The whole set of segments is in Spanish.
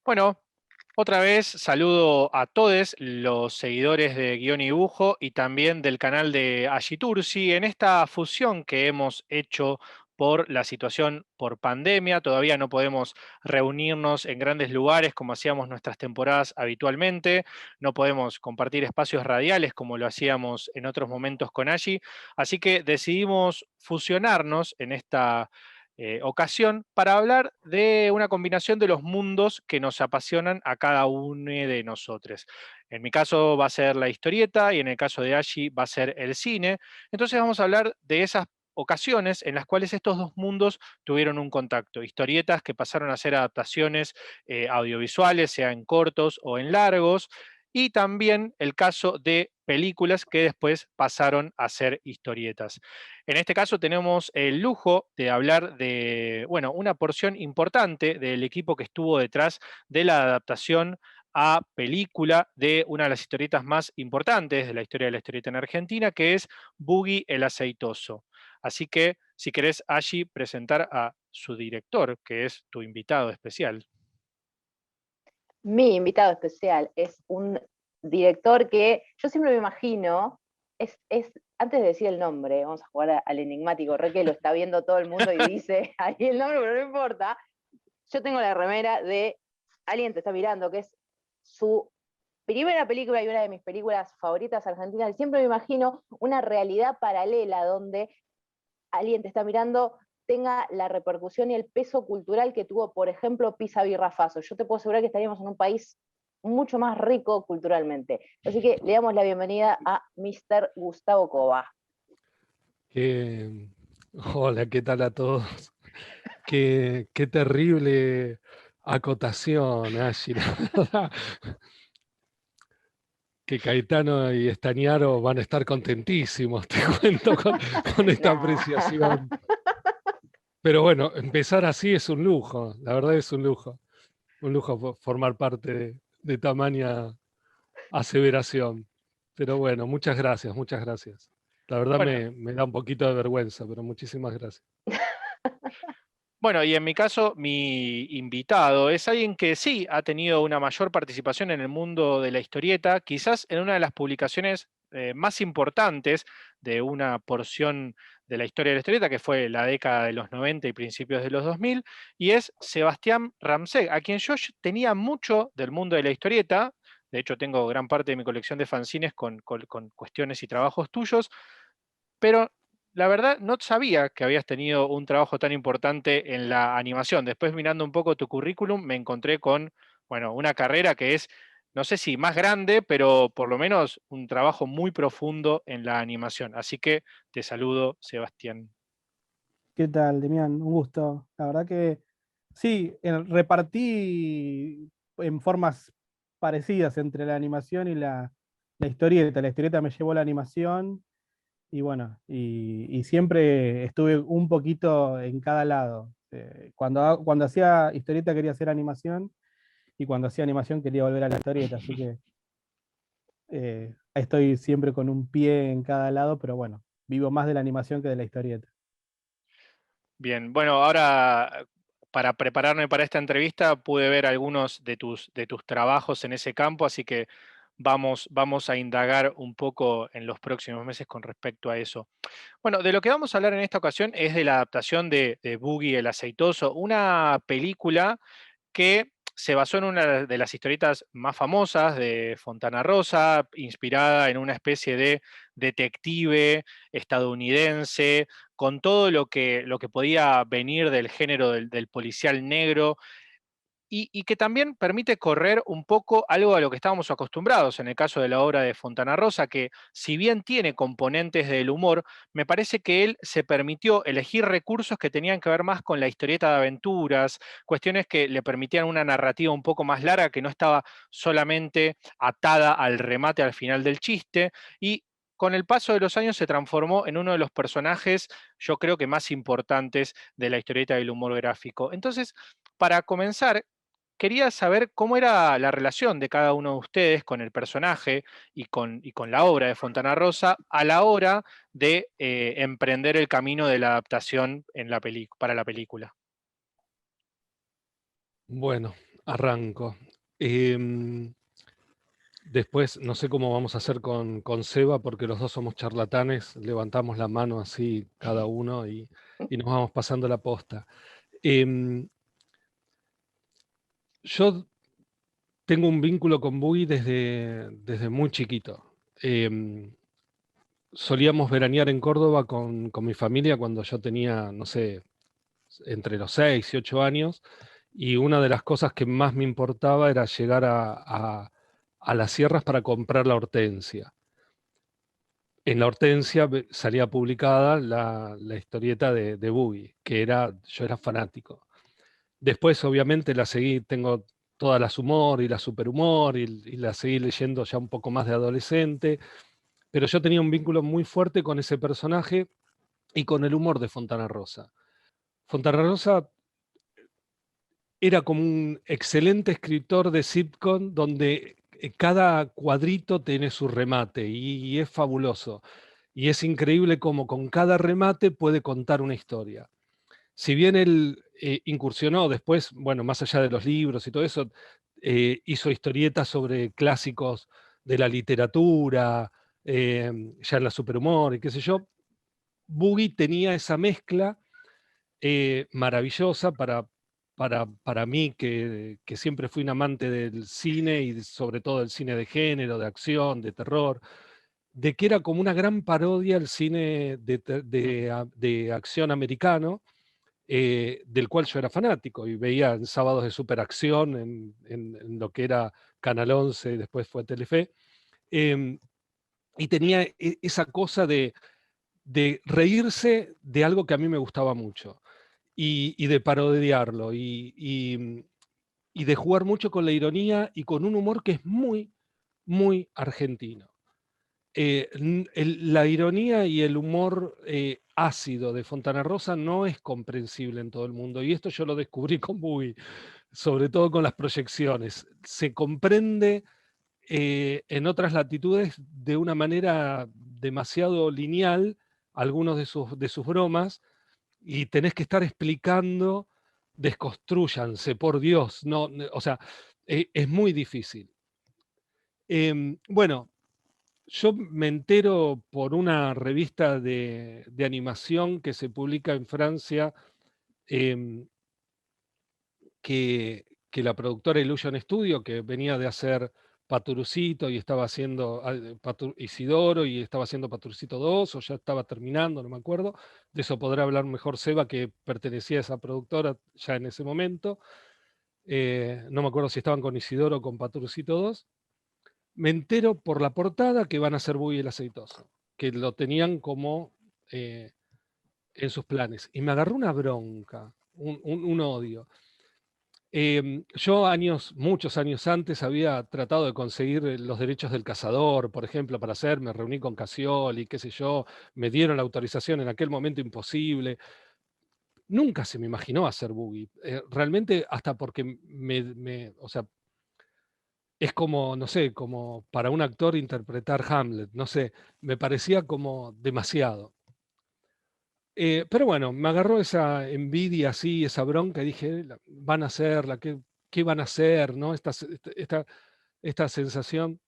Bueno, otra vez saludo a todos los seguidores de Guión y Dibujo y también del canal de Agitursi en esta fusión que hemos hecho por la situación por pandemia. Todavía no podemos reunirnos en grandes lugares como hacíamos nuestras temporadas habitualmente, no podemos compartir espacios radiales como lo hacíamos en otros momentos con Agi, así que decidimos fusionarnos en esta ocasión para hablar de una combinación de los mundos que nos apasionan a cada uno de nosotros. En mi caso va a ser la historieta y en el caso de Ashi va a ser el cine. Entonces vamos a hablar de esas ocasiones en las cuales estos dos mundos tuvieron un contacto. Historietas que pasaron a ser adaptaciones audiovisuales, sea en cortos o en largos, y también el caso de películas que después pasaron a ser historietas. En este caso tenemos el lujo de hablar de, bueno, una porción importante del equipo que estuvo detrás de la adaptación a película de una de las historietas más importantes de la historia de la historieta en Argentina, que es Boogie el Aceitoso. Así que, si querés, allí presentar a su director, que es tu invitado especial. Mi invitado especial es un director que yo siempre me imagino, antes de decir el nombre, vamos a jugar al enigmático, re que lo está viendo todo el mundo y dice ahí el nombre, pero no importa. Yo tengo la remera de Alguien te está mirando, que es su primera película y una de mis películas favoritas argentinas. Y siempre me imagino una realidad paralela donde Alguien te está mirando tenga la repercusión y el peso cultural que tuvo, por ejemplo, Pisa Birrafaso. Yo te puedo asegurar que estaríamos en un país mucho más rico culturalmente. Así que le damos la bienvenida a Mr. Gustavo Cova. Hola, ¿qué tal a todos? Qué terrible acotación, Ashi, la verdad. Que Caetano y Estañaro van a estar contentísimos, te cuento, con esta apreciación. Pero bueno, empezar así es un lujo, la verdad es un lujo formar parte de tamaña aseveración. Pero bueno, muchas gracias, muchas gracias. La verdad Bueno, me da un poquito de vergüenza, pero muchísimas gracias. Bueno, y en mi caso, mi invitado es alguien que sí ha tenido una mayor participación en el mundo de la historieta, quizás en una de las publicaciones más importantes de una porción de la historia de la historieta, que fue la década de los 90 y principios de los 2000, y es Sebastián Ramsey, a quien yo tenía mucho del mundo de la historieta. De hecho, tengo gran parte de mi colección de fanzines con cuestiones y trabajos tuyos, pero la verdad no sabía que habías tenido un trabajo tan importante en la animación. Después, mirando un poco tu currículum, me encontré con, bueno, una carrera que es, no sé si más grande, pero por lo menos un trabajo muy profundo en la animación. Así que te saludo, Sebastián. ¿Qué tal, Demián? Un gusto. La verdad que sí, repartí en formas parecidas entre la animación y la historieta. La historieta me llevó a la animación y bueno, y siempre estuve un poquito en cada lado. Cuando hacía historieta quería hacer animación y cuando hacía animación quería volver a la historieta, así que estoy siempre con un pie en cada lado, pero bueno, vivo más de la animación que de la historieta. Bien, bueno, ahora para prepararme para esta entrevista pude ver algunos de tus trabajos en ese campo, así que vamos a indagar un poco en los próximos meses con respecto a eso. Bueno, de lo que vamos a hablar en esta ocasión es de la adaptación de Boogie el Aceitoso, una película que se basó en una de las historietas más famosas de Fontana Rosa, inspirada en una especie de detective estadounidense, con todo lo que podía venir del género del policial negro, y que también permite correr un poco algo a lo que estábamos acostumbrados en el caso de la obra de Fontana Rosa, que si bien tiene componentes del humor, me parece que él se permitió elegir recursos que tenían que ver más con la historieta de aventuras, cuestiones que le permitían una narrativa un poco más larga, que no estaba solamente atada al remate al final del chiste, y con el paso de los años se transformó en uno de los personajes, yo creo que más importantes de la historieta del humor gráfico. Entonces, para comenzar, quería saber cómo era la relación de cada uno de ustedes con el personaje y con la obra de Fontana Rosa a la hora de emprender el camino de la adaptación en para la película. Bueno, Arranco. Después, no sé cómo vamos a hacer con Seba, porque los dos somos charlatanes, levantamos la mano así cada uno y nos vamos pasando la posta. Yo tengo un vínculo con Buggy desde muy chiquito. Solíamos veranear en Córdoba con mi familia cuando yo tenía, no sé, entre los 6 y 8 años, y una de las cosas que más me importaba era llegar a las sierras para comprar la hortensia. En la hortensia salía publicada la historieta de Buggy, que yo era fanático. Después, obviamente, la seguí, tengo todas las humor y la superhumor, y la seguí leyendo ya un poco más de adolescente, pero yo tenía un vínculo muy fuerte con ese personaje y con el humor de Fontana Rosa. Fontana Rosa era como un excelente escritor de sitcom donde cada cuadrito tiene su remate y es fabuloso. Y es increíble cómo con cada remate puede contar una historia. Si bien él incursionó después, bueno, más allá de los libros y todo eso, hizo historietas sobre clásicos de la literatura, ya en la superhumor y qué sé yo, Buggy tenía esa mezcla maravillosa para mí, que siempre fui un amante del cine y sobre todo del cine de género, de acción, de terror, de que era como una gran parodia al cine de acción americano, del cual yo era fanático y veía en sábados de superacción en lo que era Canal 11 y después fue Telefe, y tenía esa cosa de reírse de algo que a mí me gustaba mucho y de parodiarlo y de jugar mucho con la ironía y con un humor que es muy, muy argentino. La ironía y el humor ácido de Fontana Rosa no es comprensible en todo el mundo, y esto yo lo descubrí con Buggy, sobre todo con las proyecciones. Se comprende en otras latitudes de una manera demasiado lineal algunos de sus bromas, y tenés que estar explicando, desconstrúyanse, por Dios, no, o sea, es muy difícil. Bueno, yo me entero por una revista de animación que se publica en Francia, em, que la productora Illusion Studio, que venía de hacer Paturucito y estaba haciendo Isidoro y estaba haciendo Paturucito 2, o ya estaba terminando, no me acuerdo. De eso podrá hablar mejor Seba, que pertenecía a esa productora ya en ese momento. No me acuerdo si estaban con Isidoro o con Paturucito 2. Me entero por la portada que van a hacer Buggy el Aceitoso, que lo tenían como en sus planes. Y me agarró una bronca, un odio. Yo muchos años antes había tratado de conseguir los derechos del cazador, por ejemplo, para hacer, me reuní con Casioli, qué sé yo, me dieron la autorización en aquel momento imposible. Nunca se me imaginó hacer Buggy. Realmente hasta porque o sea, es como, no sé, como para un actor interpretar Hamlet, no sé, me parecía como demasiado. Pero bueno, me agarró esa envidia así, esa bronca, y dije, van a hacerla, ¿qué van a hacer? ¿No? Esta sensación.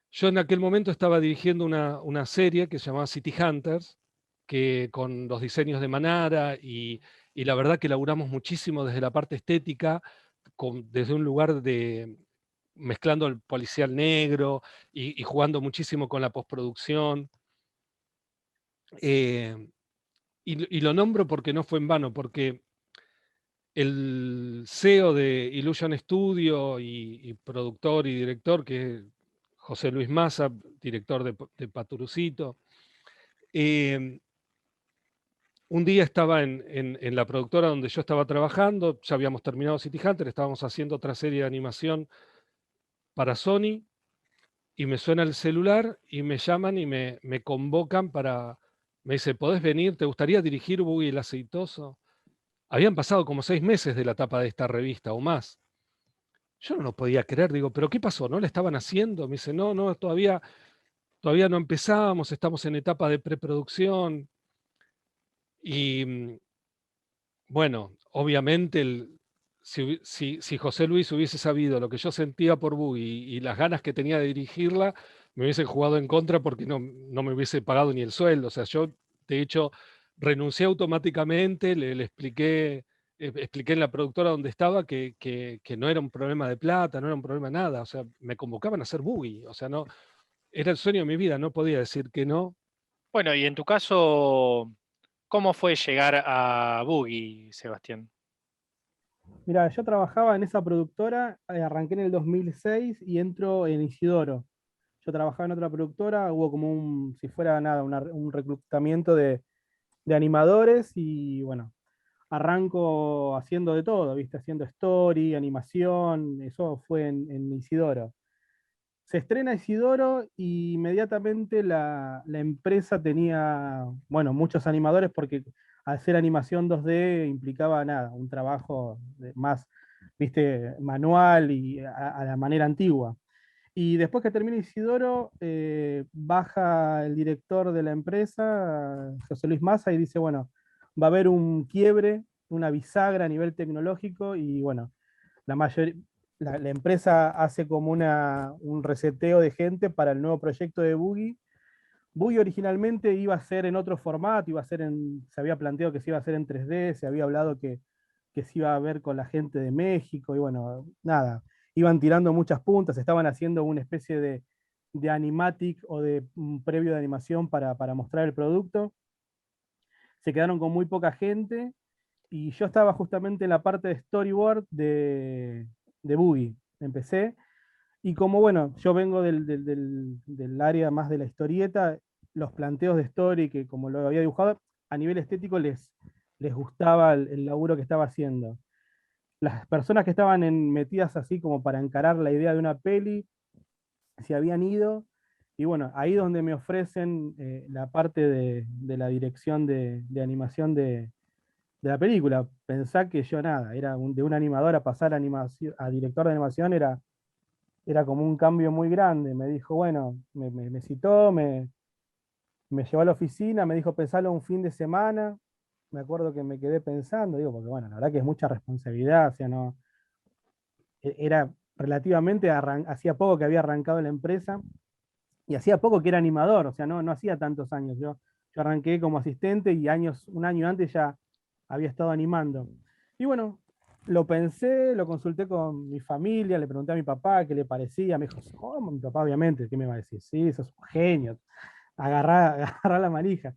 Yo en aquel momento estaba dirigiendo una serie que se llamaba City Hunters, que con los diseños de Manara, y la verdad que laburamos muchísimo desde la parte estética, desde un lugar mezclando el policial negro y jugando muchísimo con la postproducción. Y lo nombro porque no fue en vano, porque el CEO de Illusion Studio y productor y director, que es José Luis Massa, director de Paturucito, un día estaba en la productora donde yo estaba trabajando, ya habíamos terminado City Hunter, estábamos haciendo otra serie de animación para Sony, y me suena el celular y me llaman y me convocan me dice, ¿podés venir? ¿Te gustaría dirigir Buggy el Aceitoso? Habían pasado como 6 meses de la tapa de esta revista o más. Yo no lo podía creer, digo, ¿pero qué pasó? ¿No la estaban haciendo? Me dice, no, todavía no empezamos, estamos en etapa de preproducción. Y bueno, obviamente si José Luis hubiese sabido lo que yo sentía por Boogie y las ganas que tenía de dirigirla, me hubiese jugado en contra porque no me hubiese pagado ni el sueldo. O sea, yo, de hecho, renuncié automáticamente, le expliqué en la productora donde estaba que no era un problema de plata, no era un problema de nada. O sea, me convocaban a hacer Boogie. O sea, no, era el sueño de mi vida, no podía decir que no. Bueno, y en tu caso, ¿cómo fue llegar a Boogie, Sebastián? Mira, yo trabajaba en esa productora, arranqué en el 2006 y entro en Isidoro. Yo trabajaba en otra productora, hubo como si fuera nada, un reclutamiento de animadores y bueno, arranco haciendo de todo, ¿viste? Haciendo story, animación, eso fue en Isidoro. Se estrena Isidoro y inmediatamente la empresa tenía, bueno, muchos animadores porque hacer animación 2D implicaba nada, un trabajo más, viste, manual y a la manera antigua. Y después que termina Isidoro, baja el director de la empresa, José Luis Massa, y dice, bueno, va a haber un quiebre, una bisagra a nivel tecnológico, y bueno, la mayoría, la empresa hace como un reseteo de gente para el nuevo proyecto de Boogie. Boogie originalmente iba a ser en otro formato, se había planteado que se iba a hacer en 3D, se había hablado que se iba a ver con la gente de México, y bueno, nada, iban tirando muchas puntas, estaban haciendo una especie de animatic o de un previo de animación para mostrar el producto. Se quedaron con muy poca gente, y yo estaba justamente en la parte de storyboard de Boogie. Empecé, y como bueno, yo vengo del área más de la historieta, los planteos de story, que como lo había dibujado, a nivel estético les gustaba el laburo que estaba haciendo. Las personas que estaban metidas así como para encarar la idea de una peli, se habían ido, y bueno, ahí donde me ofrecen la parte de la dirección de animación de la película. Pensá que yo nada, era de un animador a pasar a director de animación, era como un cambio muy grande. Me dijo, bueno, me citó, me llevó a la oficina, me dijo, pensalo un fin de semana. Me acuerdo que me quedé pensando, digo, porque bueno, la verdad que es mucha responsabilidad, o sea, no, era relativamente, hacía poco que había arrancado la empresa, y hacía poco que era animador, o sea, no hacía tantos años. Yo arranqué como asistente y un año antes ya había estado animando. Y bueno, lo pensé, lo consulté con mi familia, le pregunté a mi papá qué le parecía, me dijo, ¿cómo? Mi papá obviamente, ¿qué me va a decir? Sí, sos un genio, agarrá la manija.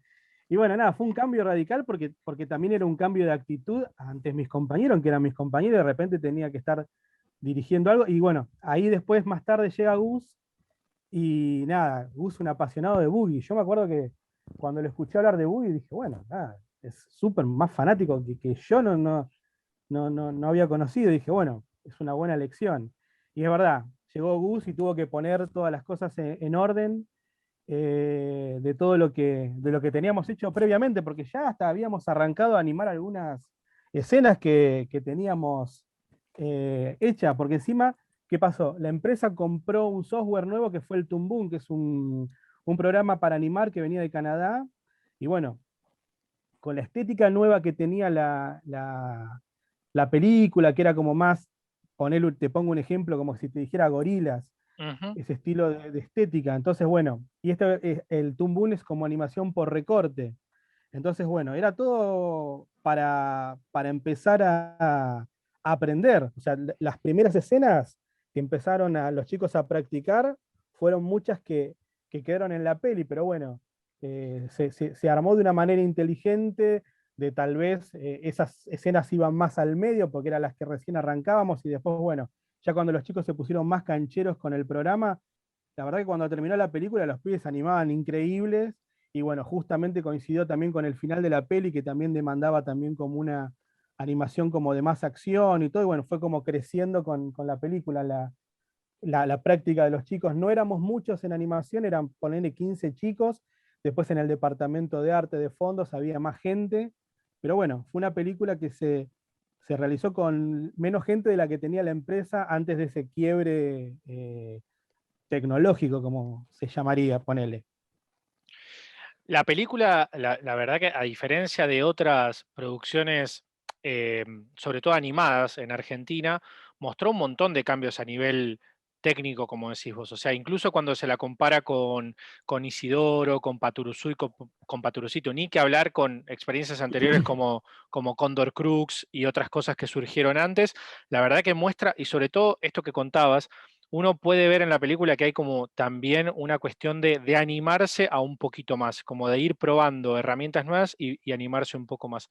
Y bueno, nada, fue un cambio radical porque también era un cambio de actitud ante mis compañeros, que eran mis compañeros, y de repente tenía que estar dirigiendo algo. Y bueno, ahí después, más tarde, llega Gus, y nada, Gus un apasionado de Boogie. Yo me acuerdo que cuando lo escuché hablar de Boogie, dije, bueno, nada, es súper más fanático que yo no había conocido. Dije, bueno, es una buena elección. Y es verdad, llegó Gus y tuvo que poner todas las cosas en orden, de lo que teníamos hecho previamente, porque ya hasta habíamos arrancado a animar algunas escenas que teníamos hechas, porque encima, ¿qué pasó? La empresa compró un software nuevo que fue el Toon Boom, que es un programa para animar que venía de Canadá, y bueno, con la estética nueva que tenía la película, que era como más, te pongo un ejemplo, como si te dijera gorilas, Ujú. ese estilo de estética. Entonces, bueno, y el Toon Boom es como animación por recorte. Entonces, bueno, era todo para empezar a aprender. O sea, las primeras escenas que empezaron a los chicos a practicar fueron muchas que quedaron en la peli, pero bueno, se armó de una manera inteligente, de tal vez esas escenas iban más al medio porque eran las que recién arrancábamos, y después, bueno, ya cuando los chicos se pusieron más cancheros con el programa, la verdad que cuando terminó la película los pibes animaban increíbles, y bueno, justamente coincidió también con el final de la peli, que también demandaba también como una animación como de más acción y todo, y bueno, fue como creciendo con la película la práctica de los chicos. No éramos muchos en animación, eran ponerle 15 chicos, después en el departamento de arte de fondos había más gente, pero bueno, fue una película que se realizó con menos gente de la que tenía la empresa antes de ese quiebre tecnológico, como se llamaría, ponele. La película, la verdad que a diferencia de otras producciones sobre todo animadas en Argentina, mostró un montón de cambios a nivel técnico, como decís vos. O sea, incluso cuando se la compara con Isidoro, con con Paturucito, ni que hablar con experiencias anteriores como Cóndor Crux y otras cosas que surgieron antes, la verdad que muestra, y sobre todo esto que contabas, uno puede ver en la película que hay como también una cuestión de animarse a un poquito más, como de ir probando herramientas nuevas y animarse un poco más.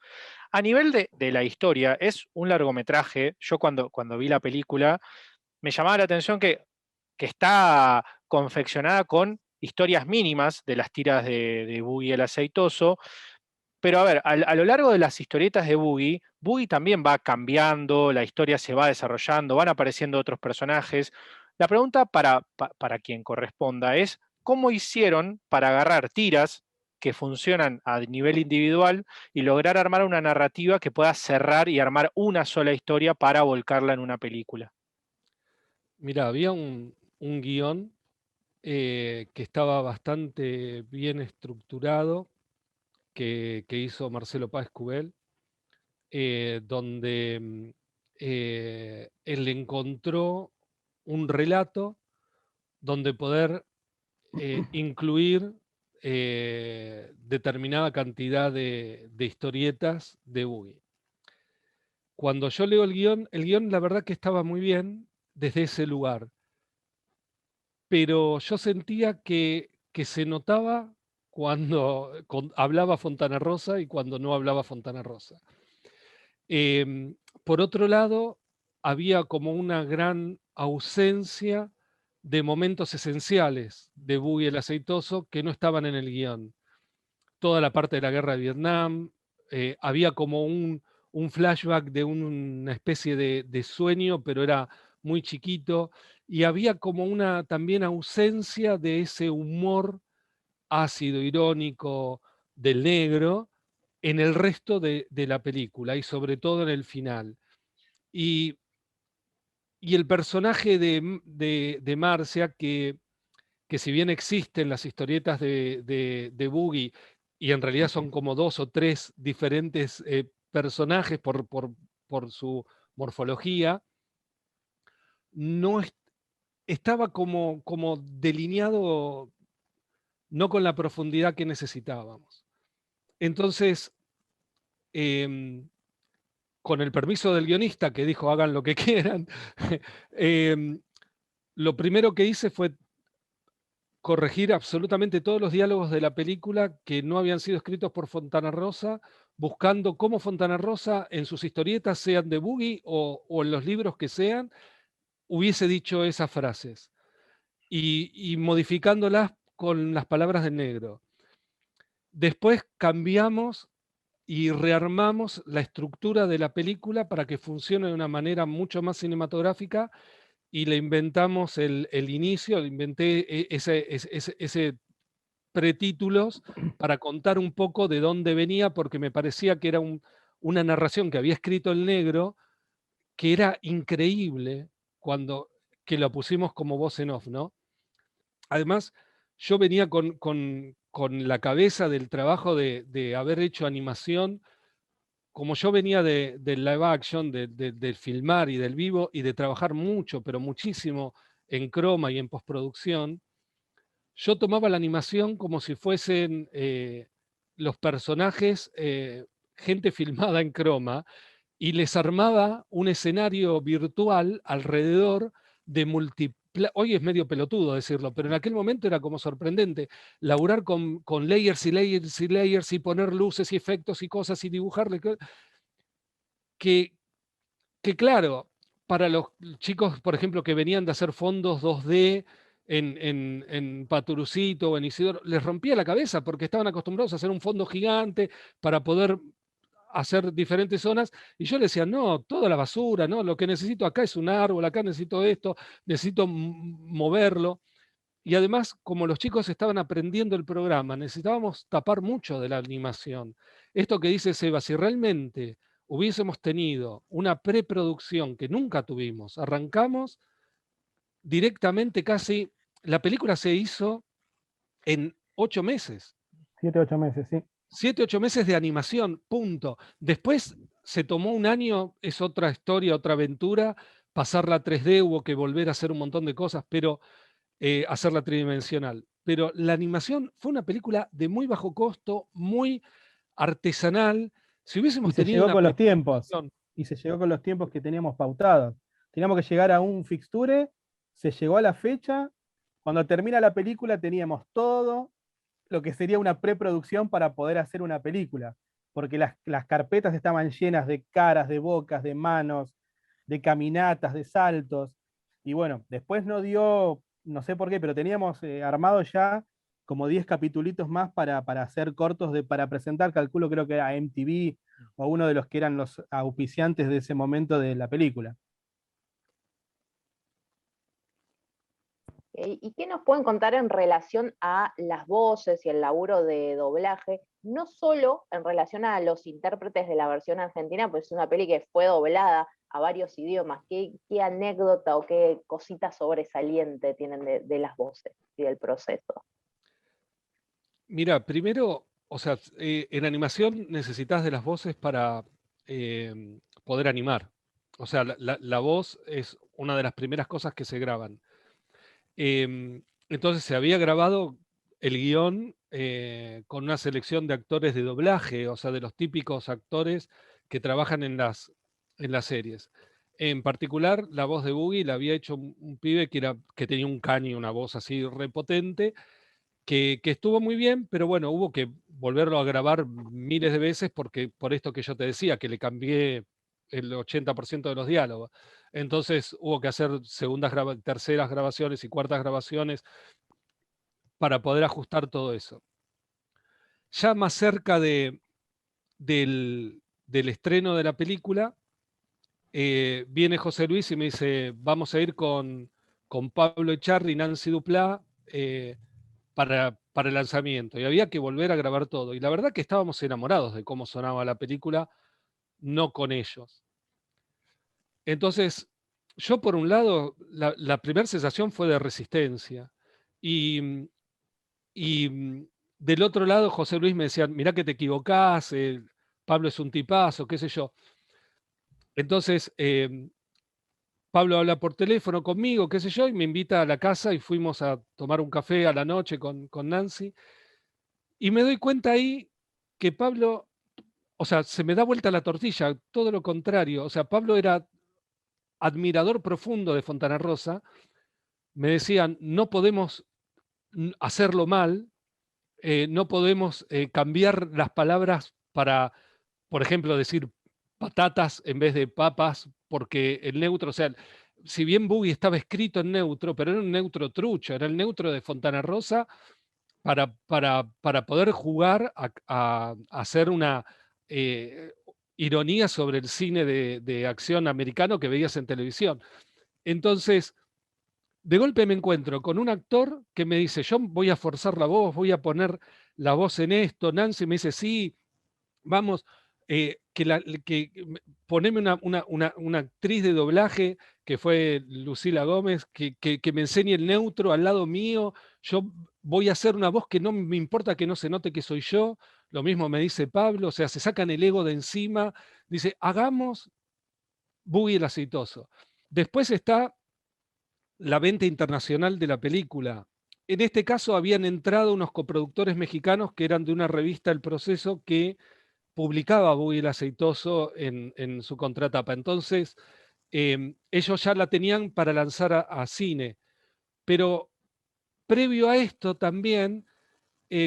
A nivel de la historia, es un largometraje. Yo cuando vi la película, me llamaba la atención que está confeccionada con historias mínimas de las tiras de Boogie el Aceitoso, pero a ver, a lo largo de las historietas de Boogie, Boogie también va cambiando, la historia se va desarrollando, van apareciendo otros personajes. La pregunta para quien corresponda es, ¿cómo hicieron para agarrar tiras que funcionan a nivel individual y lograr armar una narrativa que pueda cerrar y armar una sola historia para volcarla en una película? Mira, había un guión que estaba bastante bien estructurado, que hizo Marcelo Páez Cubel, donde él encontró un relato donde poder incluir determinada cantidad de historietas de Boogie. Cuando yo leo el guión la verdad que estaba muy bien desde ese lugar, pero yo sentía que se notaba cuando hablaba Fontana Rosa y cuando no hablaba Fontana Rosa. Por otro lado, había como una gran ausencia de momentos esenciales de Boogie el Aceitoso que no estaban en el guión. Toda la parte de la guerra de Vietnam, había como un flashback de una especie de sueño, pero era muy chiquito, y había como una también ausencia de ese humor ácido, irónico del negro en el resto de la película y sobre todo en el final. Y, y el personaje de Marcia, que si bien existen las historietas de Boogie, y en realidad son como 2 o 3 diferentes personajes por su morfología, no estaba como delineado no con la profundidad que necesitábamos. Entonces, con el permiso del guionista que dijo hagan lo que quieran, lo primero que hice fue corregir absolutamente todos los diálogos de la película que no habían sido escritos por Fontana Rosa, buscando cómo Fontana Rosa en sus historietas, sean de Boogie o en los libros que sean, hubiese dicho esas frases y modificándolas con las palabras del negro. Después cambiamos y rearmamos la estructura de la película para que funcione de una manera mucho más cinematográfica y le inventamos el inicio, le inventé ese pretítulos para contar un poco de dónde venía, porque me parecía que era una narración que había escrito el negro, que era increíble cuando que lo pusimos como voz en off, ¿no? Además, yo venía con la cabeza del trabajo de haber hecho animación, como yo venía del live action, del filmar y del vivo, y de trabajar mucho, pero muchísimo en croma y en postproducción. Yo tomaba la animación como si fuesen los personajes, gente filmada en croma, y les armaba un escenario virtual alrededor de Hoy es medio pelotudo decirlo, pero en aquel momento era como sorprendente. Laburar con layers y layers y layers y poner luces y efectos y cosas y dibujarle. Que, que claro, para los chicos, por ejemplo, que venían de hacer fondos 2D en Paturucito o en Isidoro, les rompía la cabeza porque estaban acostumbrados a hacer un fondo gigante para poder hacer diferentes zonas, y yo les decía, no, toda la basura, no, lo que necesito acá es un árbol, acá necesito esto, necesito moverlo. Y además, como los chicos estaban aprendiendo el programa, necesitábamos tapar mucho de la animación. Esto que dice Seba, si realmente hubiésemos tenido una preproducción que nunca tuvimos, arrancamos directamente casi, la película se hizo en 8 meses. 7, 8 meses, sí. 7, 8 meses de animación, punto. Después se tomó un año, es otra historia, otra aventura. Pasarla a 3D, hubo que volver a hacer un montón de cosas, pero hacerla tridimensional. Pero la animación fue una película de muy bajo costo, muy artesanal. Si Y hubiésemos se tenido llegó una con los tiempos. preproducción, Y se llegó con los tiempos que teníamos pautados. Teníamos que llegar a un fixture, se llegó a la fecha. Cuando termina la película teníamos todo lo que sería una preproducción para poder hacer una película. Porque las carpetas estaban llenas de caras, de bocas, de manos, de caminatas, de saltos. Y bueno, después no dio, no sé por qué, pero teníamos armado ya como 10 capitulitos más para hacer cortos para presentar, calculo, creo que era MTV o uno de los que eran los auspiciantes de ese momento de la película. ¿Y qué nos pueden contar en relación a las voces y el laburo de doblaje? No solo en relación a los intérpretes de la versión argentina, pues es una peli que fue doblada a varios idiomas. ¿Qué anécdota o qué cosita sobresaliente tienen de las voces y del proceso? mira, primero, o sea, en animación necesitas de las voces para poder animar. O sea, la voz es una de las primeras cosas que se graban. Entonces se había grabado el guión con una selección de actores de doblaje, o sea, de los típicos actores que trabajan en las series. En particular, la voz de Boogie la había hecho un pibe que tenía un caño, una voz así repotente, que estuvo muy bien, pero bueno, hubo que volverlo a grabar miles de veces porque por esto que yo te decía, que le cambié el 80% de los diálogos. Entonces hubo que hacer terceras grabaciones y cuartas grabaciones para poder ajustar todo eso. Ya más cerca del estreno de la película, viene José Luis y me dice, vamos a ir con Pablo Echarri y Nancy Duplá para el lanzamiento. Y había que volver a grabar todo. Y la verdad que estábamos enamorados de cómo sonaba la película, no con ellos. Entonces, yo por un lado, la primera sensación fue de resistencia. Y, y del otro lado, José Luis me decía, mirá que te equivocás, Pablo es un tipazo, qué sé yo. Entonces, Pablo habla por teléfono conmigo, qué sé yo, y me invita a la casa y fuimos a tomar un café a la noche con Nancy. Y me doy cuenta ahí que Pablo, o sea, se me da vuelta la tortilla, todo lo contrario. O sea, Pablo era admirador profundo de Fontana Rosa. Me decían, no podemos hacerlo mal, no podemos cambiar las palabras para, por ejemplo, decir patatas en vez de papas, porque el neutro, o sea, si bien Boogie estaba escrito en neutro, pero era un neutro trucho, era el neutro de Fontana Rosa para poder jugar a hacer una ironía sobre el cine de acción americano que veías en televisión. Entonces, de golpe me encuentro con un actor que me dice, yo voy a forzar la voz, voy a poner la voz en esto. Nancy me dice, sí, vamos, poneme una actriz de doblaje que fue Lucila Gómez, que me enseñe el neutro al lado mío. Yo voy a hacer una voz que no me importa que no se note que soy yo. Lo mismo me dice Pablo, o sea, se sacan el ego de encima. Dice, hagamos Boogie el aceitoso. Después está la venta internacional de la película. En este caso habían entrado unos coproductores mexicanos que eran de una revista El Proceso que publicaba Boogie el Aceitoso en su contratapa. Entonces, ellos ya la tenían para lanzar a cine. Pero previo a esto también,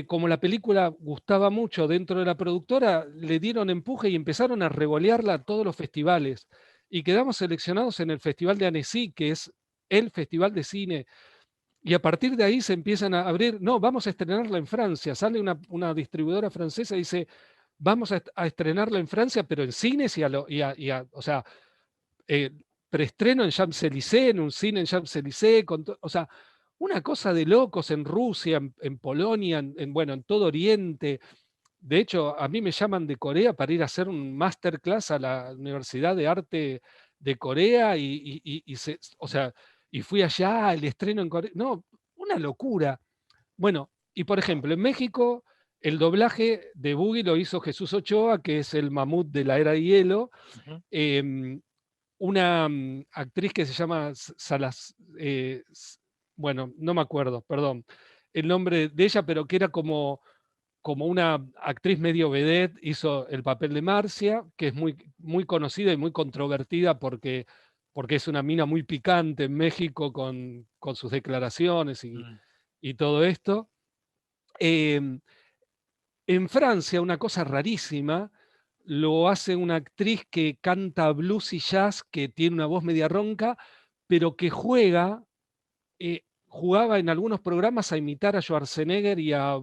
como la película gustaba mucho dentro de la productora, le dieron empuje y empezaron a revolearla a todos los festivales. Y quedamos seleccionados en el Festival de Annecy, que es el festival de cine. Y a partir de ahí se empiezan a abrir, no, vamos a estrenarla en Francia. Sale una distribuidora francesa y dice, vamos a estrenarla en Francia, pero en cines o sea, eh, preestreno en Champs-Élysées, en un cine en Champs-Élysées, o sea, una cosa de locos en Rusia, en Polonia, bueno, en todo Oriente. De hecho, a mí me llaman de Corea para ir a hacer un masterclass a la Universidad de Arte de Corea o sea, y fui allá, el estreno en Corea. No, una locura. Bueno, y por ejemplo, en México El doblaje de Boogie lo hizo Jesús Ochoa, que es el mamut de la era de hielo. Una actriz que se llama Salas, bueno, no me acuerdo, perdón, el nombre de ella, pero que era como una actriz medio vedette, hizo el papel de Marcia, que es muy, muy conocida y muy controvertida porque es una mina muy picante en México con sus declaraciones y todo esto. En Francia, una cosa rarísima, lo hace una actriz que canta blues y jazz, que tiene una voz media ronca, pero que jugaba en algunos programas a imitar a Schwarzenegger y a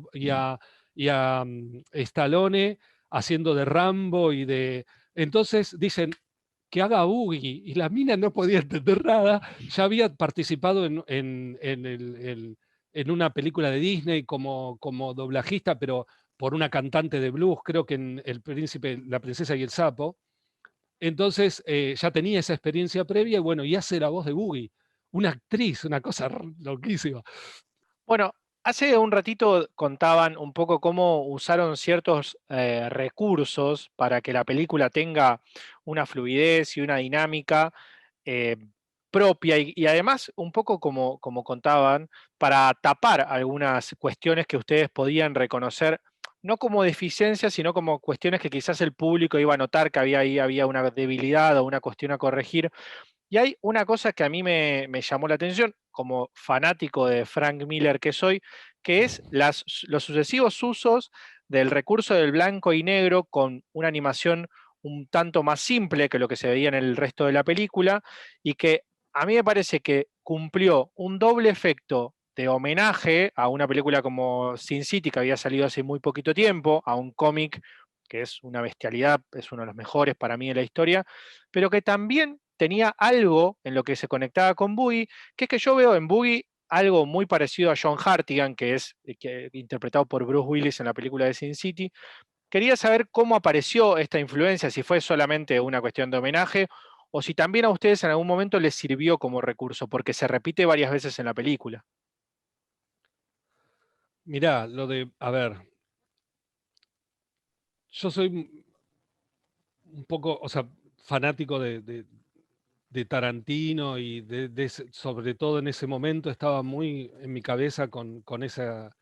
Stallone haciendo de Rambo y de... Entonces dicen que haga Boogie, y la mina no podía entender nada, ya había participado en una película de Disney como doblajista, pero por una cantante de blues, creo que en El Príncipe, la Princesa y el Sapo. Entonces ya tenía esa experiencia previa y bueno, y hace la voz de Boogie. Una actriz, una cosa loquísima. Bueno, hace un ratito contaban un poco cómo usaron ciertos recursos para que la película tenga una fluidez y una dinámica eh, propia y además un poco como contaban, para tapar algunas cuestiones que ustedes podían reconocer, no como deficiencias, sino como cuestiones que quizás el público iba a notar que había una debilidad o una cuestión a corregir. Y hay una cosa que a mí me llamó la atención, como fanático de Frank Miller que soy, que es los sucesivos usos del recurso del blanco y negro con una animación un tanto más simple que lo que se veía en el resto de la película, y que a mí me parece que cumplió un doble efecto de homenaje a una película como Sin City, que había salido hace muy poquito tiempo, a un cómic que es una bestialidad, es uno de los mejores para mí de la historia, pero que también tenía algo en lo que se conectaba con Boogie, que es que yo veo en Boogie algo muy parecido a John Hartigan, que es interpretado por Bruce Willis en la película de Sin City. Quería saber cómo apareció esta influencia, si fue solamente una cuestión de homenaje o si también a ustedes en algún momento les sirvió como recurso, porque se repite varias veces en la película. Mirá, a ver, yo soy un poco, o sea, fanático de Tarantino y sobre todo en ese momento estaba muy en mi cabeza con esa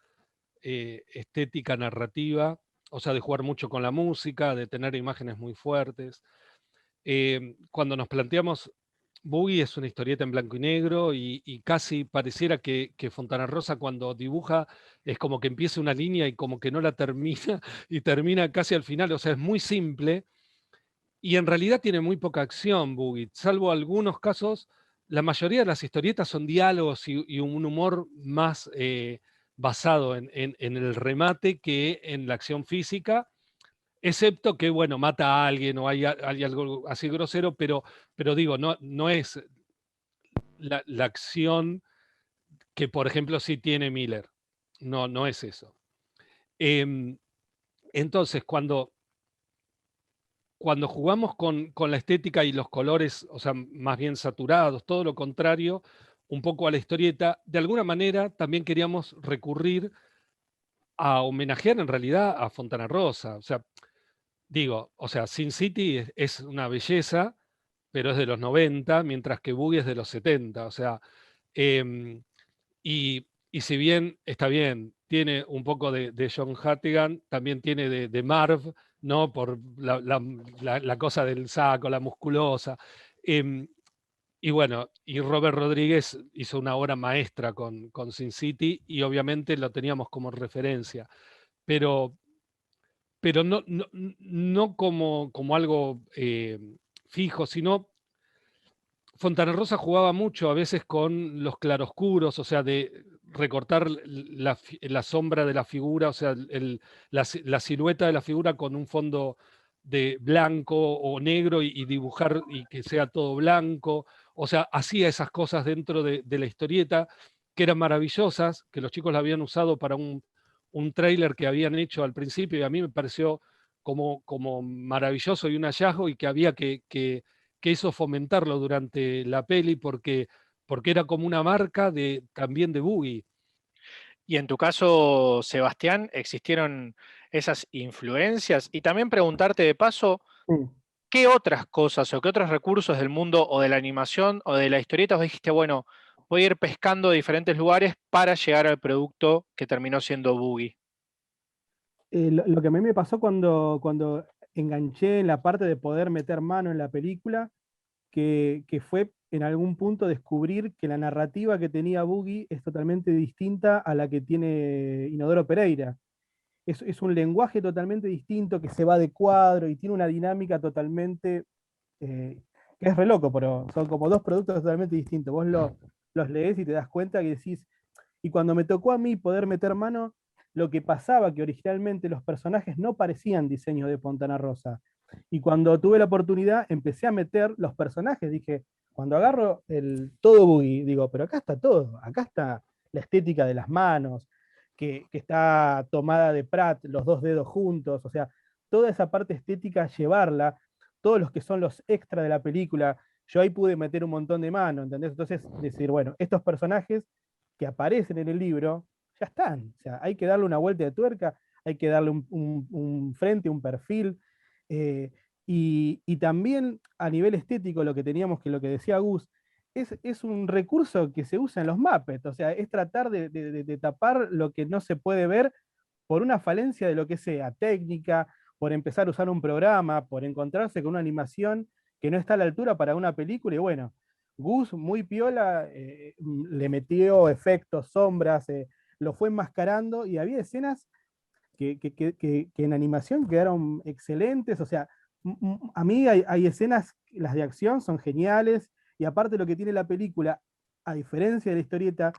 estética narrativa, o sea, de jugar mucho con la música, de tener imágenes muy fuertes. Cuando nos planteamos, Boogie es una historieta en blanco y negro y casi pareciera que Fontana Rosa cuando dibuja es como que empieza una línea y como que no la termina y termina casi al final, o sea, es muy simple y en realidad tiene muy poca acción Boogie, salvo algunos casos, la mayoría de las historietas son diálogos y un humor más basado en el remate que en la acción física. Excepto que, bueno, mata a alguien o hay algo así grosero, pero digo, no es la acción que, por ejemplo, sí tiene Miller. No es eso. Entonces, cuando jugamos con la estética y los colores, o sea, más bien saturados, todo lo contrario, un poco a la historieta, de alguna manera también queríamos recurrir a homenajear en realidad a Fontana Rosa. O sea, digo, o sea, Sin City es una belleza, pero es de los 90, mientras que Boogie es de los 70. O sea, y si bien está bien, tiene un poco de John Hattigan, también tiene de Marv, ¿no? Por la cosa del saco, la musculosa. Em, y bueno, y Robert Rodríguez hizo una obra maestra con Sin City y obviamente lo teníamos como referencia. Pero no como algo fijo, sino Fontana Rosa jugaba mucho a veces con los claroscuros, o sea, de recortar la sombra de la figura, o sea, la silueta de la figura con un fondo de blanco o negro y dibujar y que sea todo blanco. O sea, hacía esas cosas dentro de la historieta que eran maravillosas, que los chicos la habían usado para un tráiler que habían hecho al principio y a mí me pareció como maravilloso y un hallazgo y que había que hizo fomentarlo durante la peli porque era como una marca también de Boogie. Y en tu caso, Sebastián, ¿existieron esas influencias? Y también preguntarte de paso, Mm. ¿qué otras cosas o qué otros recursos del mundo o de la animación o de la historieta vos dijiste, bueno, voy a ir pescando de diferentes lugares para llegar al producto que terminó siendo Boogie? Lo que a mí me pasó cuando enganché en la parte de poder meter mano en la película, que fue en algún punto descubrir que la narrativa que tenía Boogie es totalmente distinta a la que tiene Inodoro Pereira. Es un lenguaje totalmente distinto que se va de cuadro y tiene una dinámica totalmente, que es re loco, pero son como dos productos totalmente distintos. Vos los lees y te das cuenta que decís, y cuando me tocó a mí poder meter mano, lo que pasaba que originalmente los personajes no parecían diseños de Fontana Rosa. Y cuando tuve la oportunidad, empecé a meter los personajes. Dije, cuando agarro el todo Boogie, digo, pero acá está todo. Acá está la estética de las manos, que está tomada de Pratt, los dos dedos juntos. O sea, toda esa parte estética, llevarla, todos los que son los extras de la película, yo ahí pude meter un montón de mano, ¿entendés? Entonces, decir, bueno, estos personajes que aparecen en el libro, ya están. O sea, hay que darle una vuelta de tuerca, hay que darle un frente, un perfil. eh, y también a nivel estético, lo que teníamos, que lo que decía Gus, es un recurso que se usa en los Muppets. O sea, es tratar de tapar lo que no se puede ver por una falencia de lo que sea, técnica, por empezar a usar un programa, por encontrarse con una animación que no está a la altura para una película. Y bueno, Gus, muy piola, le metió efectos, sombras, lo fue enmascarando y había escenas que en animación quedaron excelentes. O sea, a mí hay escenas, las de acción son geniales, y aparte lo que tiene la película, a diferencia de la historieta,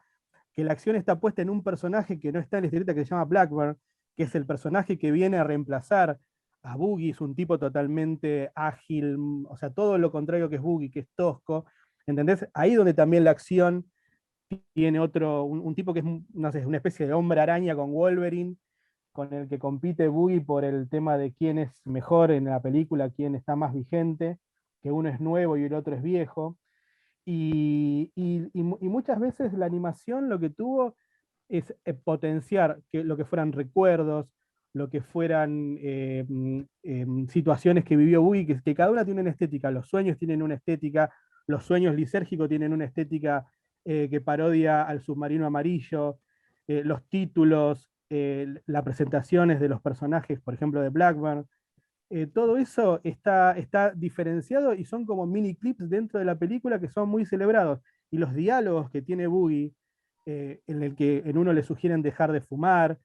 que la acción está puesta en un personaje que no está en la historieta, que se llama Blackburn, que es el personaje que viene a reemplazar a Boogie. Es un tipo totalmente ágil, o sea, todo lo contrario que es Boogie, que es tosco. ¿Entendés? Ahí donde también la acción tiene otro, un tipo que es, no sé, una especie de hombre araña con Wolverine, con el que compite Boogie por el tema de quién es mejor en la película, quién está más vigente, que uno es nuevo y el otro es viejo. Y muchas veces la animación lo que tuvo es potenciar lo que fueran recuerdos, lo que fueran situaciones que vivió Boogie, que cada una tiene una estética. Los sueños tienen una estética, los sueños lisérgicos tienen una estética que parodia al submarino amarillo, los títulos, las presentaciones de los personajes, por ejemplo, de Blackburn. Todo eso está diferenciado y son como mini clips dentro de la película que son muy celebrados. Y los diálogos que tiene Boogie, en el que en uno le sugieren dejar de fumar,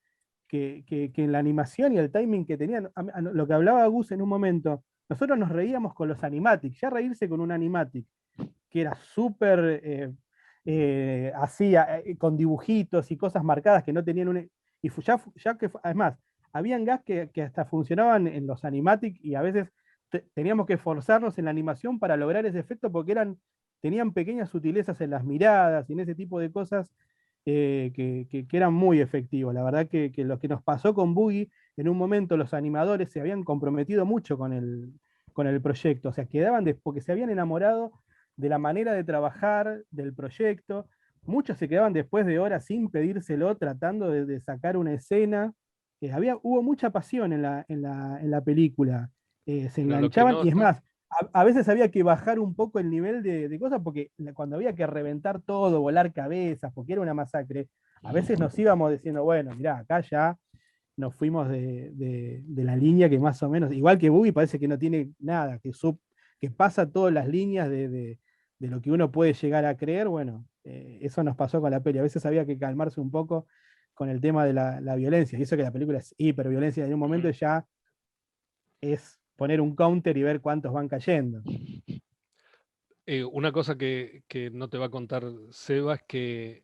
que en la animación y el timing que tenían, lo que hablaba Gus en un momento, nosotros nos reíamos con los animatics. Ya reírse con un animatic que era súper así, con dibujitos y cosas marcadas que no tenían un... Y ya que, además, habían gags que hasta funcionaban en los animatics, y a veces teníamos que esforzarnos en la animación para lograr ese efecto, porque tenían pequeñas sutilezas en las miradas y en ese tipo de cosas que eran muy efectivos. La verdad que lo que nos pasó con Boogie, en un momento los animadores se habían comprometido mucho con el proyecto. O sea, quedaban porque se habían enamorado de la manera de trabajar, del proyecto. Muchos se quedaban después de horas sin pedírselo, tratando de sacar una escena. Hubo mucha pasión en la película. Se Pero lo que enganchaban, y es noto, más, a veces había que bajar un poco el nivel de cosas, porque cuando había que reventar todo, volar cabezas, porque era una masacre, a veces nos íbamos diciendo, bueno, mirá, acá ya nos fuimos de la línea, que más o menos, igual que Boogie, parece que no tiene nada, que pasa todas las líneas de lo que uno puede llegar a creer. Bueno, eso nos pasó con la peli. A veces había que calmarse un poco con el tema de la violencia, y eso que la película es hiperviolencia, en un momento ya es poner un counter y ver cuántos van cayendo. una cosa que no te va a contar Seba es que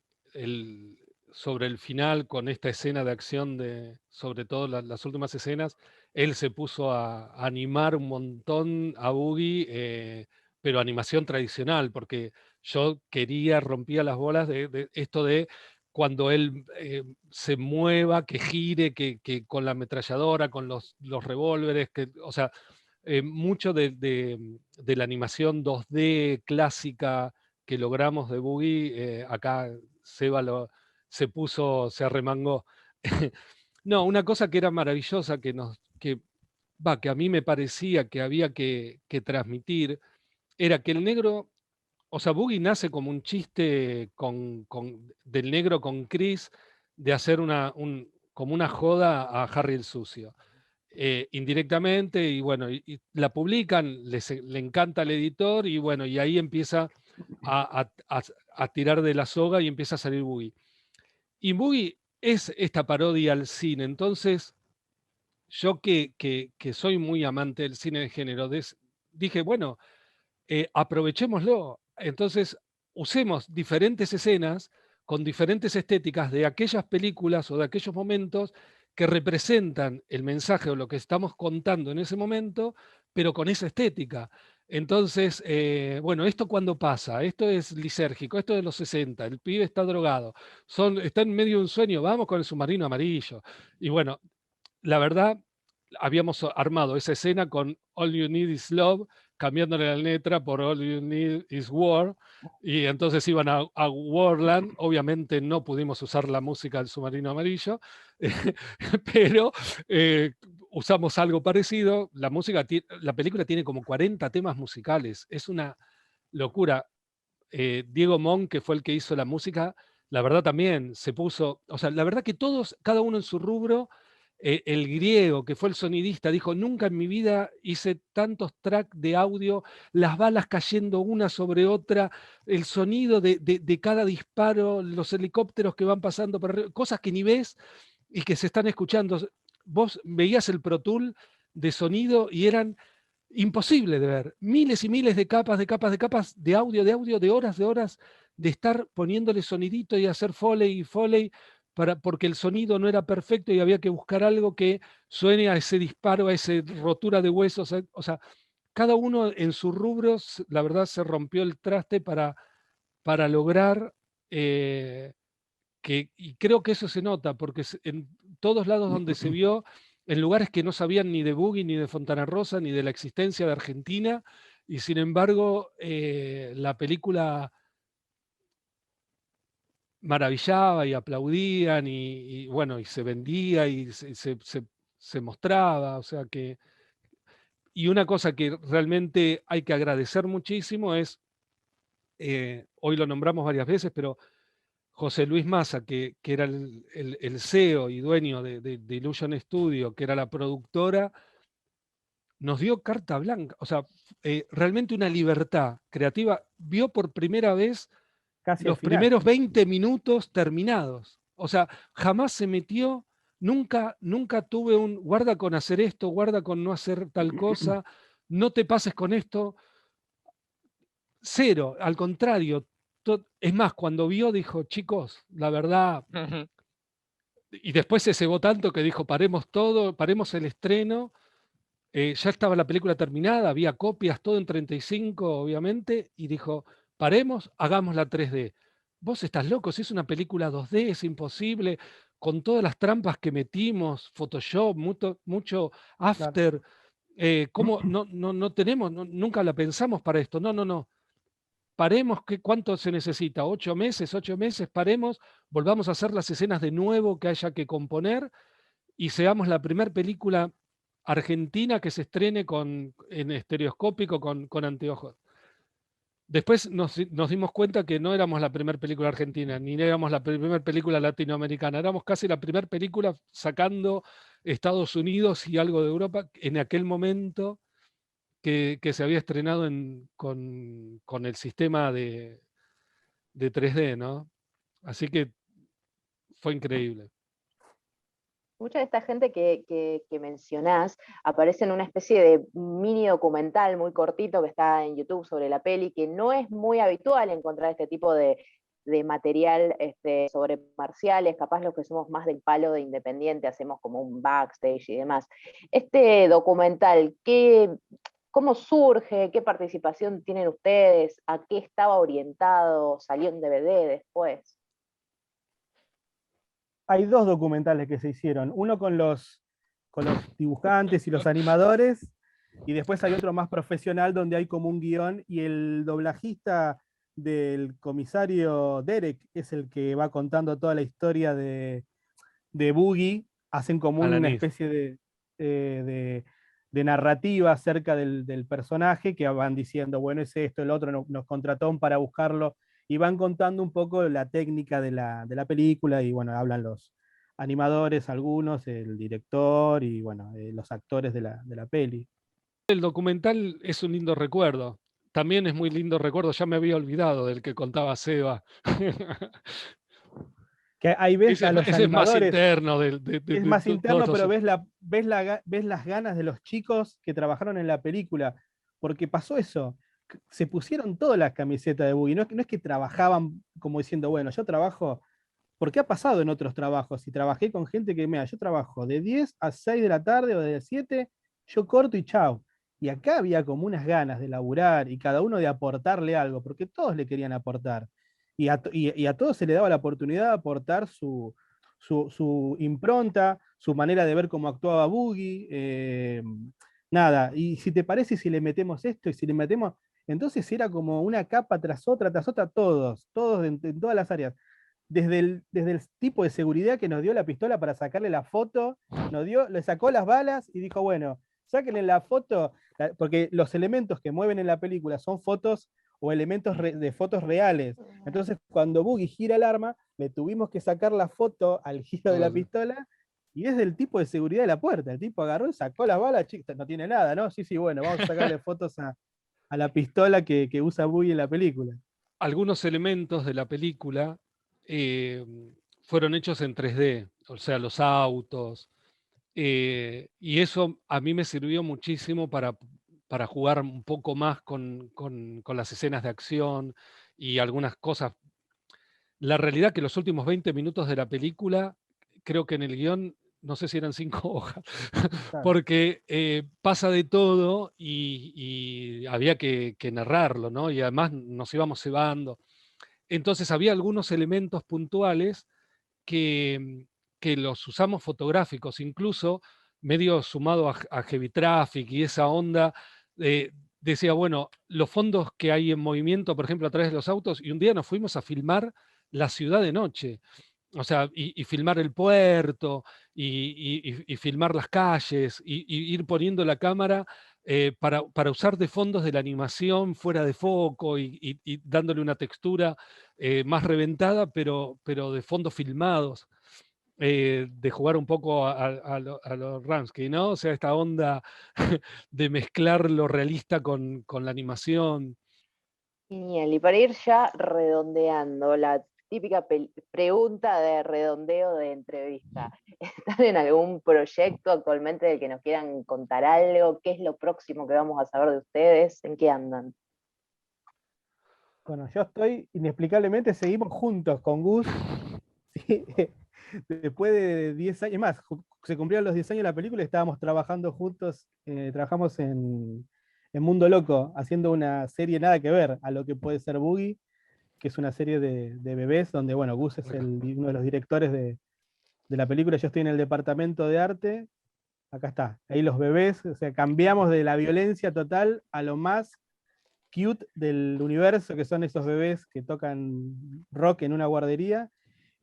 sobre el final, con esta escena de acción, sobre todo las últimas escenas, él se puso a animar un montón a Boogie, pero animación tradicional, porque yo rompía las bolas de esto de cuando él se mueva, que gire, que con la ametralladora, con los revólveres, o sea, mucho de la animación 2D clásica que logramos de Boogie, acá Seba se arremangó. No, una cosa que era maravillosa que a mí me parecía que había que transmitir, era que el negro, o sea, Boogie nace como un chiste del negro con Chris, de hacer como una joda a Harry el Sucio. Indirectamente, y bueno, y la publican, le encanta al editor, y bueno, y ahí empieza a tirar de la soga y empieza a salir Boogie. Y Boogie es esta parodia al cine, entonces yo que soy muy amante del cine de género, dije, bueno, aprovechémoslo. Entonces, usemos diferentes escenas con diferentes estéticas de aquellas películas o de aquellos momentos que representan el mensaje o lo que estamos contando en ese momento, pero con esa estética. Entonces, bueno, ¿esto cuando pasa? Esto es lisérgico, esto es de los 60, el pibe está drogado, está en medio de un sueño, vamos con el submarino amarillo. Y bueno, la verdad, habíamos armado esa escena con All You Need Is Love, cambiándole la letra por All You Need Is War, y entonces iban a Warland. Obviamente no pudimos usar la música del submarino amarillo, pero usamos algo parecido. La película tiene como 40 temas musicales, es una locura. Diego Mon, que fue el que hizo la música, la verdad también se puso, o sea, la verdad que todos, cada uno en su rubro, el griego, que fue el sonidista, dijo, nunca en mi vida hice tantos tracks de audio, las balas cayendo una sobre otra, el sonido de cada disparo, los helicópteros que van pasando por arriba, cosas que ni ves y que se están escuchando. Vos veías el Pro Tool de sonido y eran imposible de ver, miles y miles de capas, de capas, de capas de audio, de horas de estar poniéndole sonidito y hacer foley y foley, porque el sonido no era perfecto y había que buscar algo que suene a ese disparo, a esa rotura de huesos. O sea, cada uno en sus rubros, la verdad, se rompió el traste para lograr y creo que eso se nota, porque en todos lados donde se vio, en lugares que no sabían ni de Boogie, ni de Fontana Rosa, ni de la existencia de Argentina, y sin embargo la película maravillaba y aplaudían y bueno, y se vendía y se mostraba, o sea que... Y una cosa que realmente hay que agradecer muchísimo es, hoy lo nombramos varias veces, pero José Luis Massa, que era el CEO y dueño de Illusion Studio, que era la productora, nos dio carta blanca, o sea, realmente una libertad creativa. Vio por primera vez Casi al los final. primeros 20 minutos terminados. O sea, jamás se metió, nunca tuve un guarda con hacer esto, guarda con no hacer tal cosa, no te pases con esto. Cero, al contrario. Es más, cuando vio, dijo, chicos, la verdad, y después se cebó tanto que dijo, paremos todo, paremos el estreno. Ya estaba la película terminada, había copias, todo en 35, obviamente, y dijo, paremos, hagamos la 3D. Vos estás loco, si es una película 2D, es imposible, con todas las trampas que metimos, Photoshop, mucho after, ¿cómo no tenemos, nunca la pensamos para esto? No. Paremos, ¿cuánto se necesita? 8 meses, 8 meses, paremos, volvamos a hacer las escenas de nuevo que haya que componer y seamos la primera película argentina que se estrene en estereoscópico con anteojos. Después nos dimos cuenta que no éramos la primera película argentina, ni éramos la primera película latinoamericana, éramos casi la primera película sacando Estados Unidos y algo de Europa en aquel momento que se había estrenado con el sistema de 3D, ¿no? Así que fue increíble. Mucha de esta gente que mencionás aparece en una especie de mini documental muy cortito que está en YouTube sobre la peli, que no es muy habitual encontrar este tipo de material sobre marciales, capaz los que somos más del palo de independiente, hacemos como un backstage y demás. Este documental, ¿cómo surge? ¿Qué participación tienen ustedes? ¿A qué estaba orientado? ¿Salió en DVD después? Hay dos documentales que se hicieron, uno con los dibujantes y los animadores, y después hay otro más profesional donde hay como un guión y el doblajista del comisario Derek, es el que va contando toda la historia de Boogie. Hacen como una Alanis. especie de narrativa acerca del personaje, que van diciendo, bueno, es esto, el otro, nos contrató para buscarlo, y van contando un poco la técnica de la película, y bueno, hablan los animadores, algunos, el director, y bueno, los actores de la peli. El documental es un lindo recuerdo. También es muy lindo recuerdo, ya me había olvidado del que contaba Seba. Que ahí ves a los Ese es más animadores, interno es más todos interno, pero nosotros. ves las ganas de los chicos que trabajaron en la película, porque pasó eso. Se pusieron todas las camisetas de Boogie. No es que trabajaban como diciendo, bueno, yo trabajo, porque ha pasado en otros trabajos, y trabajé con gente que, mira, yo trabajo de 10 a 6 de la tarde o de 7, yo corto y chao. Y acá había como unas ganas de laburar y cada uno de aportarle algo, porque todos le querían aportar. Y a todos se le daba la oportunidad de aportar su impronta, su manera de ver cómo actuaba Boogie. Nada, y si te parece, si le metemos esto y si le metemos. Entonces era como una capa tras otra, todos en todas las áreas. Desde el tipo de seguridad que nos dio la pistola para sacarle la foto, le sacó las balas y dijo, bueno, sáquenle la foto, porque los elementos que mueven en la película son fotos o elementos de fotos reales. Entonces, cuando Boogie gira el arma, le tuvimos que sacar la foto al giro de la pistola, y es del tipo de seguridad de la puerta. El tipo agarró y sacó las balas, no tiene nada, ¿no? Sí, bueno, vamos a sacarle fotos a la pistola que usa Boogie en la película. Algunos elementos de la película eh, fueron hechos en 3D, o sea, los autos, y eso a mí me sirvió muchísimo para jugar un poco más con las escenas de acción y algunas cosas. La realidad que los últimos 20 minutos de la película, creo que en el guión, no sé si eran 5 hojas, Claro. porque pasa de todo y había que narrarlo, ¿no? Y además nos íbamos cebando. Entonces había algunos elementos puntuales que los usamos fotográficos, incluso medio sumado a Heavy Traffic y esa onda. Decía, bueno, los fondos que hay en movimiento, por ejemplo, a través de los autos, y un día nos fuimos a filmar la ciudad de noche. O sea, y filmar el puerto, y filmar las calles, y ir poniendo la cámara para usar de fondos de la animación fuera de foco y dándole una textura más reventada, pero de fondos filmados. De jugar un poco a los Ramsky, ¿no? O sea, esta onda de mezclar lo realista con la animación. Genial. Y para ir ya redondeando, la típica pregunta de redondeo de entrevista. ¿Están en algún proyecto actualmente del que nos quieran contar algo? ¿Qué es lo próximo que vamos a saber de ustedes? ¿En qué andan? Bueno, yo estoy, inexplicablemente, seguimos juntos con Gus. Sí, después de 10 años, más, se cumplieron los 10 años de la película y estábamos trabajando juntos, trabajamos en Mundo Loco, haciendo una serie nada que ver a lo que puede ser Boogie, que es una serie de bebés, donde, bueno, Gus es uno de los directores de la película, yo estoy en el departamento de arte, acá está, ahí los bebés, o sea, cambiamos de la violencia total a lo más cute del universo, que son esos bebés que tocan rock en una guardería.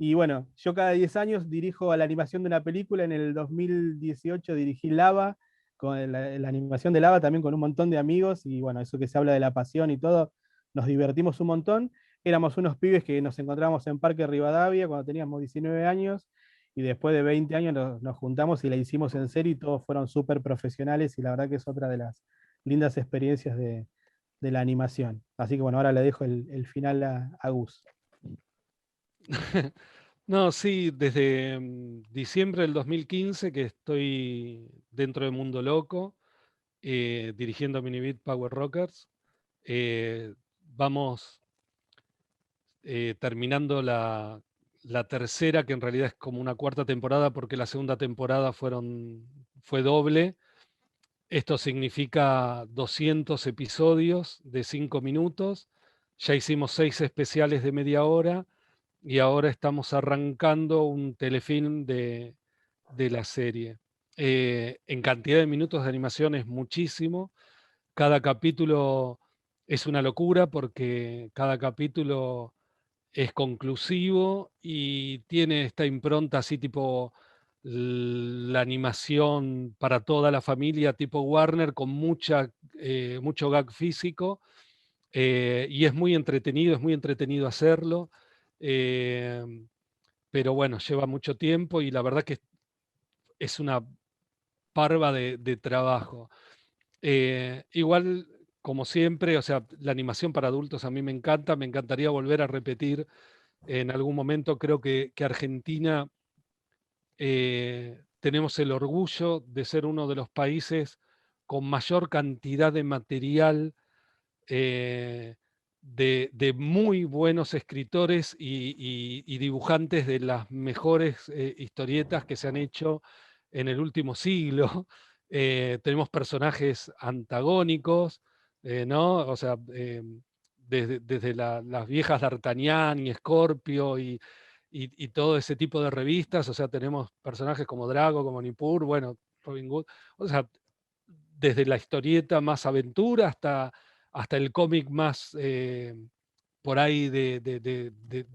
Y bueno, yo cada 10 años dirijo a la animación de una película. En el 2018 dirigí Lava, con la animación de Lava también con un montón de amigos. Y bueno, eso que se habla de la pasión y todo, nos divertimos un montón. Éramos unos pibes que nos encontramos en Parque Rivadavia cuando teníamos 19 años. Y después de 20 años nos juntamos y la hicimos en serie y todos fueron súper profesionales. Y la verdad que es otra de las lindas experiencias de la animación. Así que bueno, ahora le dejo el final a Gus. No, sí, desde diciembre del 2015 que estoy dentro de Mundo Loco, dirigiendo Minibit Power Rockers. Vamos terminando la tercera, que en realidad es como una cuarta temporada, porque la segunda temporada fue doble. Esto significa 200 episodios de 5 minutos. Ya hicimos 6 especiales de media hora y ahora estamos arrancando un telefilm de la serie. En cantidad de minutos de animación es muchísimo. Cada capítulo es una locura porque cada capítulo es conclusivo y tiene esta impronta así tipo la animación para toda la familia tipo Warner con mucho gag físico, y es muy entretenido hacerlo, eh, pero bueno, lleva mucho tiempo y la verdad que es una parva de trabajo. Igual, como siempre, o sea, la animación para adultos a mí me encanta, me encantaría volver a repetir en algún momento. Creo que Argentina tenemos el orgullo de ser uno de los países con mayor cantidad de material, de muy buenos escritores y dibujantes de las mejores historietas que se han hecho en el último siglo. Tenemos personajes antagónicos, ¿no? O sea, desde las viejas D'Artagnan y Scorpio y todo ese tipo de revistas. O sea, tenemos personajes como Drago, como Nippur, bueno, Robin Hood. O sea, desde la historieta más aventura hasta el cómic más por ahí de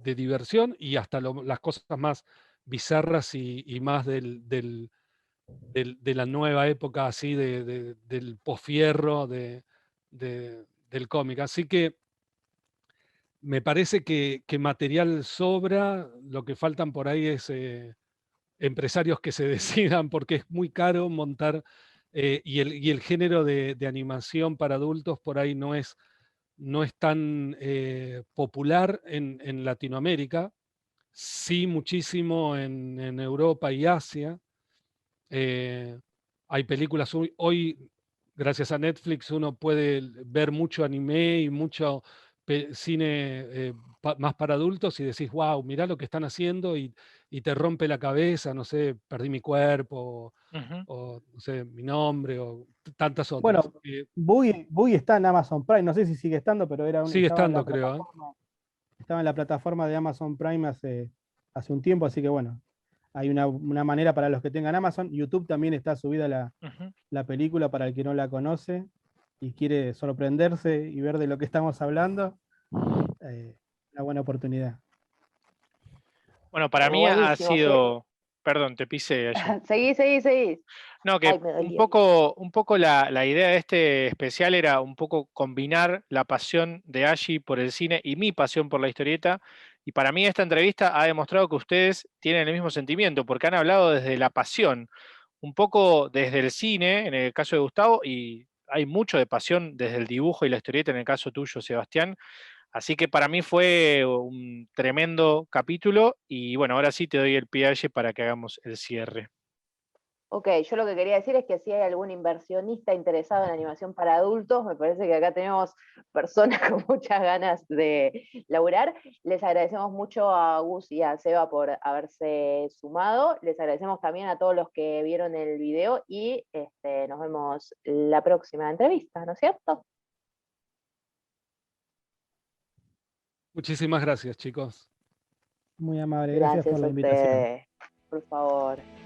diversión y hasta las cosas más bizarras y más de la nueva época así del posfierro del cómic. Así que me parece que material sobra, lo que faltan por ahí es empresarios que se decidan, porque es muy caro montar, y el género de animación para adultos por ahí no es tan popular en Latinoamérica, sí muchísimo en Europa y Asia. Eh, Hay películas hoy, gracias a Netflix, uno puede ver mucho anime y mucho cine más para adultos y decís, wow, mirá lo que están haciendo y te rompe la cabeza, no sé, Perdí mi cuerpo, Ujú. o no sé, Mi nombre, o tantas otras. Bueno, Bui está en Amazon Prime, no sé si sigue estando, pero Sigue estando, creo, ¿eh? estaba en la plataforma de Amazon Prime hace un tiempo, así que bueno, hay una manera para los que tengan Amazon. YouTube también está subida Ujú. la película para el que no la conoce y quiere sorprenderse y ver de lo que estamos hablando. Una buena oportunidad. Bueno, para mí ha Buenísimo. sido, perdón, te pisé allí. Seguí. No, Ay, que me un dolió. poco la idea de este especial era un poco combinar la pasión de Ashi por el cine y mi pasión por la historieta. Y para mí esta entrevista ha demostrado que ustedes tienen el mismo sentimiento, porque han hablado desde la pasión, un poco desde el cine, en el caso de Gustavo, y hay mucho de pasión desde el dibujo y la historieta en el caso tuyo, Sebastián. Así que para mí fue un tremendo capítulo y bueno, ahora sí te doy el pie para que hagamos el cierre. Ok, yo lo que quería decir es que si hay algún inversionista interesado en animación para adultos, me parece que acá tenemos personas con muchas ganas de laburar. Les agradecemos mucho a Gus y a Seba por haberse sumado. Les agradecemos también a todos los que vieron el video y nos vemos la próxima entrevista, ¿no es cierto? Muchísimas gracias, chicos. Muy amable, gracias por Gracias la a invitación. ustedes, por favor.